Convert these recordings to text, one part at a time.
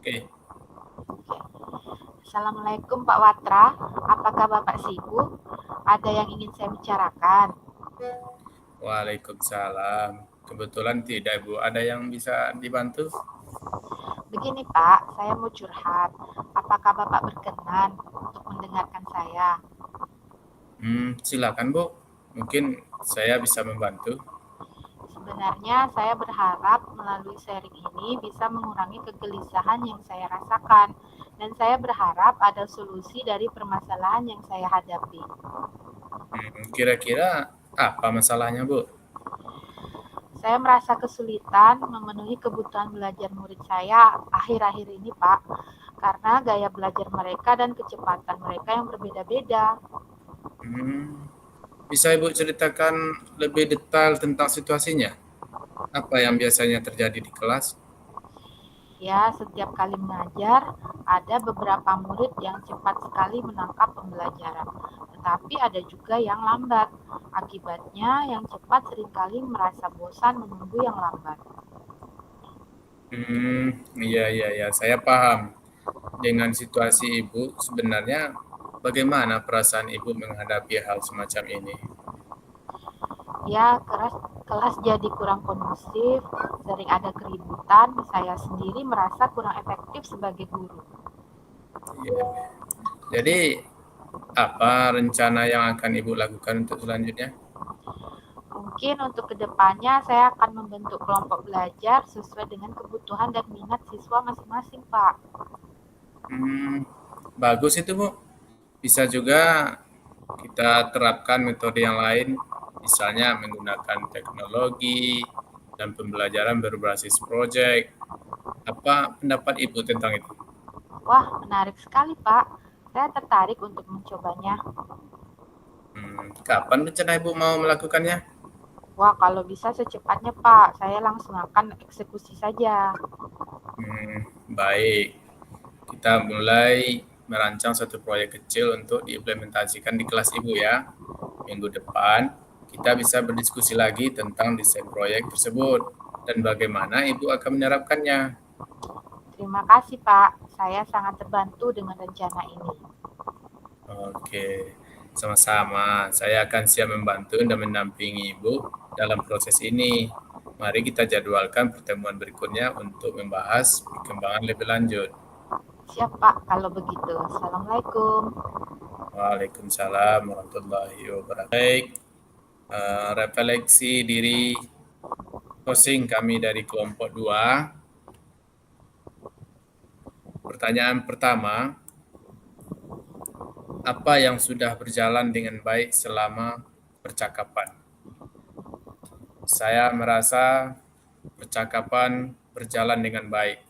Oke, Assalamualaikum Pak Watra, apakah Bapak sibuk? Ada yang ingin saya bicarakan. Waalaikumsalam. Kebetulan tidak, Ibu. Ada yang bisa dibantu? Begini Pak, saya mau curhat. Apakah Bapak berkenan untuk mendengarkan saya? Silakan, Bu. Mungkin saya bisa membantu. Sebenarnya saya berharap melalui sharing ini bisa mengurangi kegelisahan yang saya rasakan. Dan saya berharap ada solusi dari permasalahan yang saya hadapi. Kira-kira apa masalahnya, Bu? Saya merasa kesulitan memenuhi kebutuhan belajar murid saya akhir-akhir ini, Pak, karena gaya belajar mereka dan kecepatan mereka yang berbeda-beda. Hmm, Bisa Ibu ceritakan lebih detail tentang situasinya? Apa yang biasanya terjadi di kelas? Ya, setiap kali mengajar, ada beberapa murid yang cepat sekali menangkap pembelajaran, tetapi ada juga yang lambat. Akibatnya, yang cepat seringkali merasa bosan menunggu yang lambat. Iya, iya, iya. Saya paham. Dengan situasi Ibu, sebenarnya bagaimana perasaan Ibu menghadapi hal semacam ini? Ya, kelas jadi kurang kondusif, sering ada keributan, saya sendiri merasa kurang efektif sebagai guru. Iya. Jadi, apa rencana yang akan Ibu lakukan untuk selanjutnya? Mungkin untuk kedepannya saya akan membentuk kelompok belajar sesuai dengan kebutuhan dan minat siswa masing-masing, Pak. Hmm, Bagus itu, Bu. Bisa juga kita terapkan metode yang lain, misalnya menggunakan teknologi dan pembelajaran berbasis proyek. Apa pendapat Ibu tentang itu? Wah, menarik sekali, Pak. Saya tertarik untuk mencobanya. Kapan rencana Ibu mau melakukannya? Wah, kalau bisa secepatnya, Pak. Saya langsung akan eksekusi saja. Baik, kita mulai merancang satu proyek kecil untuk diimplementasikan di kelas Ibu ya. Minggu depan, kita bisa berdiskusi lagi tentang desain proyek tersebut dan bagaimana Ibu akan menerapkannya. Terima kasih, Pak. Saya sangat terbantu dengan rencana ini. Oke, sama-sama. Saya akan siap membantu dan mendampingi Ibu dalam proses ini. Mari kita jadwalkan pertemuan berikutnya untuk membahas perkembangan lebih lanjut. Siap, Pak, kalau begitu. Assalamualaikum. Waalaikumsalam warahmatullahi wabarakatuh. Baik, refleksi diri closing kami dari kelompok 2. Pertanyaan pertama, apa yang sudah berjalan dengan baik selama percakapan? Saya merasa percakapan berjalan dengan baik.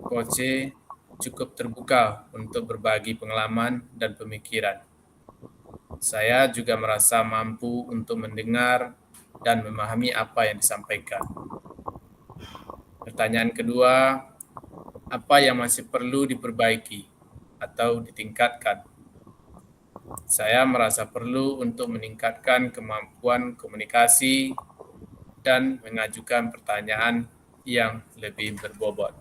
Coach cukup terbuka untuk berbagi pengalaman dan pemikiran. Saya juga merasa mampu untuk mendengar dan memahami apa yang disampaikan. Pertanyaan kedua, apa yang masih perlu diperbaiki atau ditingkatkan? Saya merasa perlu untuk meningkatkan kemampuan komunikasi dan mengajukan pertanyaan yang lebih berbobot.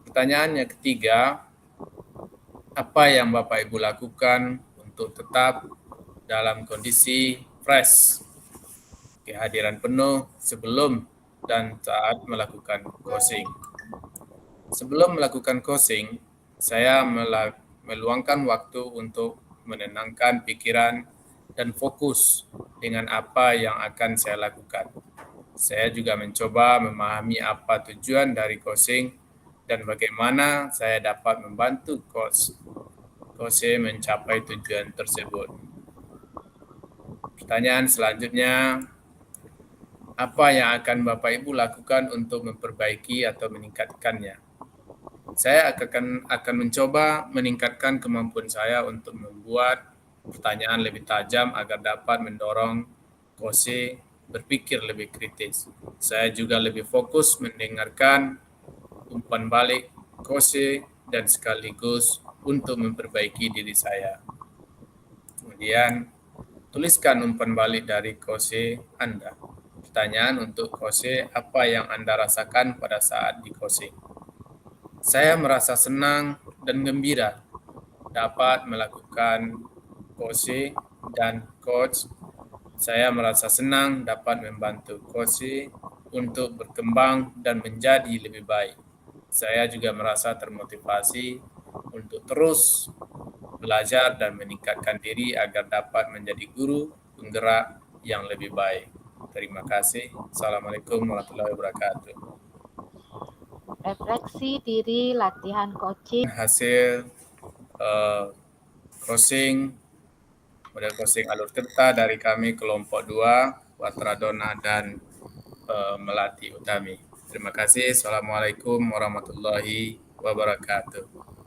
Pertanyaan yang ketiga, apa yang Bapak Ibu lakukan untuk tetap dalam kondisi fresh, kehadiran penuh sebelum dan saat melakukan coaching? Sebelum melakukan coaching, saya meluangkan waktu untuk menenangkan pikiran dan fokus dengan apa yang akan saya lakukan. Saya juga mencoba memahami apa tujuan dari coaching dan bagaimana saya dapat membantu coach mencapai tujuan tersebut. Pertanyaan selanjutnya, apa yang akan Bapak Ibu lakukan untuk memperbaiki atau meningkatkannya? Saya akan mencoba meningkatkan kemampuan saya untuk membuat pertanyaan lebih tajam agar dapat mendorong Kose berpikir lebih kritis. Saya juga lebih fokus mendengarkan umpan balik Kose dan sekaligus untuk memperbaiki diri saya. Kemudian, tuliskan umpan balik dari Kose Anda. Pertanyaan untuk Kose, apa yang Anda rasakan pada saat di Kose? Saya merasa senang dan gembira dapat melakukan coaching dan coach. Saya merasa senang dapat membantu coach untuk berkembang dan menjadi lebih baik. Saya juga merasa termotivasi untuk terus belajar dan meningkatkan diri agar dapat menjadi guru penggerak yang lebih baik. Terima kasih. Assalamualaikum warahmatullahi wabarakatuh. Refleksi diri, latihan coaching. Hasil crossing, model crossing alur tirta dari kami kelompok 2, Watradona dan Melati Utami. Terima kasih. Assalamualaikum warahmatullahi wabarakatuh.